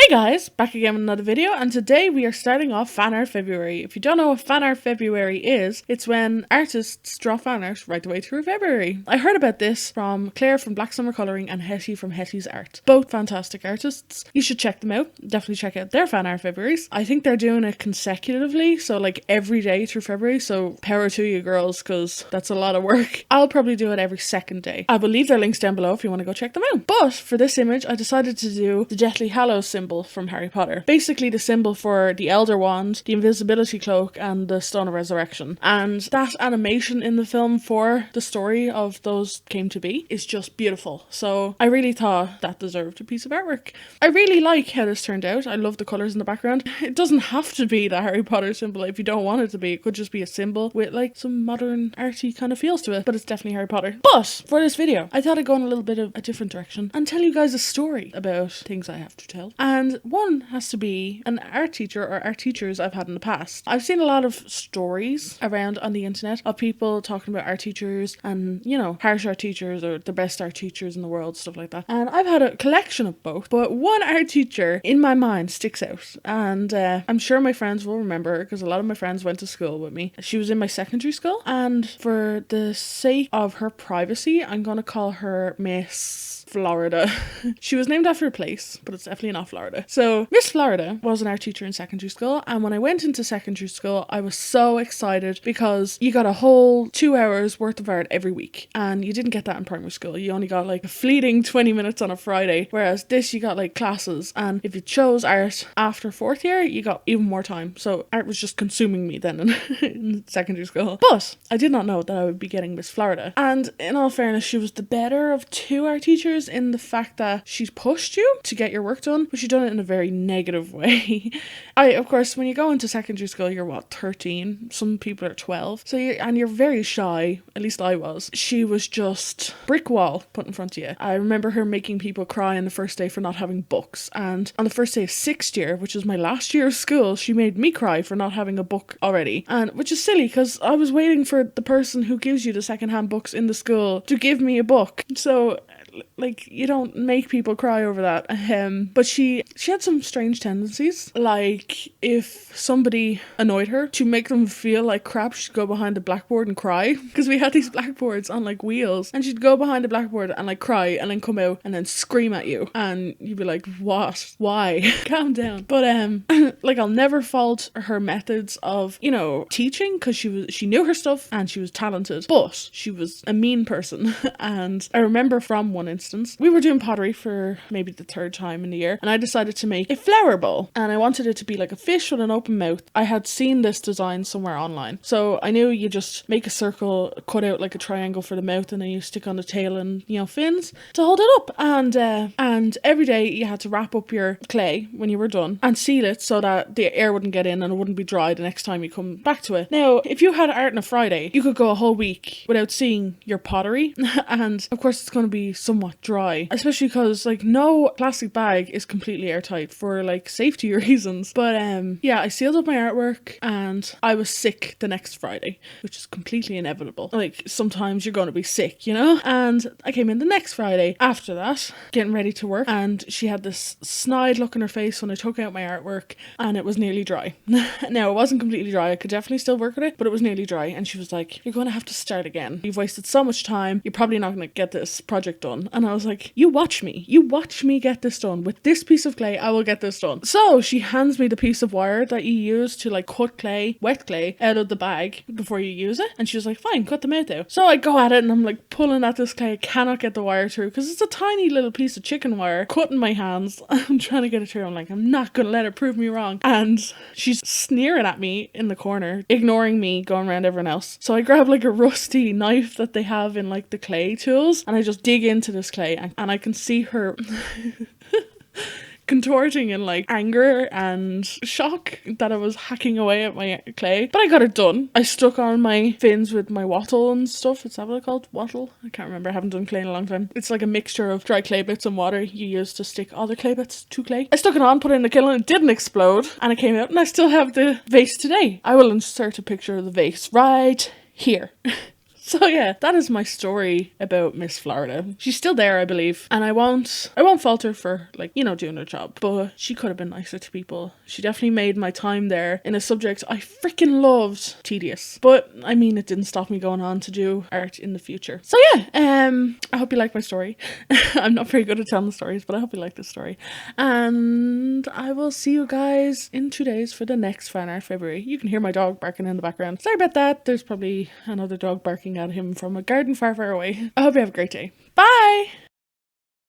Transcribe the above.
Hey guys, back again with another video, and today we are starting off Fan Art February. If you don't know what Fan Art February is, it's when artists draw fan art right the way through February. I heard about this from Claire from Black Summer Colouring and Hetty from Hetty's Art. Both fantastic artists. You should check them out. Definitely check out their Fan Art Februaries. I think they're doing it consecutively, so like every day through February, so power to you girls, because that's a lot of work. I'll probably do it every second day. I will leave their links down below if you want to go check them out. But for this image, I decided to do the Deathly Hallows symbol from Harry Potter. Basically the symbol for the Elder Wand, the Invisibility Cloak, and the Stone of Resurrection. And that animation in the film for the story of those came to be is just beautiful. So I really thought that deserved a piece of artwork. I really like how this turned out. I love the colours in the background. It doesn't have to be the Harry Potter symbol if you don't want it to be. It could just be a symbol with like some modern arty kind of feels to it, but it's definitely Harry Potter. But for this video, I thought I'd go in a little bit of a different direction and tell you guys a story about things I have to tell. And one has to be an art teacher or art teachers I've had in the past. I've seen a lot of stories around on the internet of people talking about art teachers and, you know, harsh art teachers or the best art teachers in the world, stuff like that. And I've had a collection of both, but one art teacher in my mind sticks out. And I'm sure my friends will remember her because a lot of my friends went to school with me. She was in my secondary school, and for the sake of her privacy, I'm going to call her Miss Florida. She was named after a place, but it's definitely not Florida. So Miss Florida was an art teacher in secondary school, and when I went into secondary school, I was so excited because you got a whole 2 hours worth of art every week, and you didn't get that in primary school. You only got like a fleeting 20 minutes on a Friday, whereas this you got like classes, and if you chose art after fourth year, you got even more time. So art was just consuming me then in secondary school. But I did not know that I would be getting Miss Florida, and in all fairness, she was the better of two art teachers in the fact that she pushed you to get your work done, but she done it in a very negative way. Of course, when you go into secondary school, you're what, 13? Some people are 12. So you're very shy. At least I was. She was just brick wall put in front of you. I remember her making people cry on the first day for not having books. And on the first day of sixth year, which was my last year of school, she made me cry for not having a book already. And which is silly because I was waiting for the person who gives you the secondhand books in the school to give me a book. So like, you don't make people cry over that. But she had some strange tendencies. Like, if somebody annoyed her, to make them feel like crap, she'd go behind the blackboard and cry. Because we had these blackboards on like wheels, and she'd go behind the blackboard and like cry, and then come out and then scream at you, and you'd be like, what? Why? Calm down. But like, I'll never fault her methods of, you know, teaching, because she knew her stuff and she was talented, but she was a mean person. And I remember from one instance, we were doing pottery for maybe the third time in the year, and I decided to make a flower bowl, and I wanted it to be like a fish with an open mouth. I had seen this design somewhere online, so I knew you just make a circle, cut out like a triangle for the mouth, and then you stick on the tail and, you know, fins to hold it up. And every day you had to wrap up your clay when you were done and seal it so that the air wouldn't get in and it wouldn't be dry the next time you come back to it. Now, if you had art on a Friday, you could go a whole week without seeing your pottery, and of course it's going to be somewhat dry, especially because like no plastic bag is completely airtight for like safety reasons. But yeah, I sealed up my artwork and I was sick the next Friday, which is completely inevitable. Like, sometimes you're going to be sick, you know? And I came in the next Friday after that, getting ready to work, and she had this snide look on her face when I took out my artwork, and it was nearly dry. Now, it wasn't completely dry, I could definitely still work with it, but it was nearly dry, and she was like, you're going to have to start again. You've wasted so much time, you're probably not going to get this project done. And I was like, you watch me get this done. With this piece of clay, I will get this done. So she hands me the piece of wire that you use to like cut clay, wet clay, out of the bag before you use it. And she was like, fine, cut them out though. So I go at it and I'm like pulling at this clay. I cannot get the wire through because it's a tiny little piece of chicken wire cutting my hands. I'm trying to get it through. I'm like, I'm not going to let it prove me wrong. And she's sneering at me in the corner, ignoring me, going around everyone else. So I grab like a rusty knife that they have in like the clay tools, and I just dig into this clay, and I can see her contorting in like anger and shock that I was hacking away at my clay. But I got it done. I stuck on my fins with my wattle and stuff. Is that what it's called? Wattle? I can't remember. I haven't done clay in a long time. It's like a mixture of dry clay bits and water you use to stick other clay bits to clay. I stuck it on, put it in the kiln, it didn't explode, and it came out, and I still have the vase today. I will insert a picture of the vase right here. So yeah, that is my story about Miss Florida. She's still there, I believe, and I won't fault her for, like, you know, doing her job, but she could have been nicer to people. She definitely made my time there in a subject I freaking loved tedious. But I mean, it didn't stop me going on to do art in the future. So yeah, I hope you like my story. I'm not very good at telling the stories, but I hope you like this story. And I will see you guys in 2 days for the next Fan Art February. You can hear my dog barking in the background. Sorry about that. There's probably another dog barking at him from a garden far, far away. I hope you have a great day. Bye!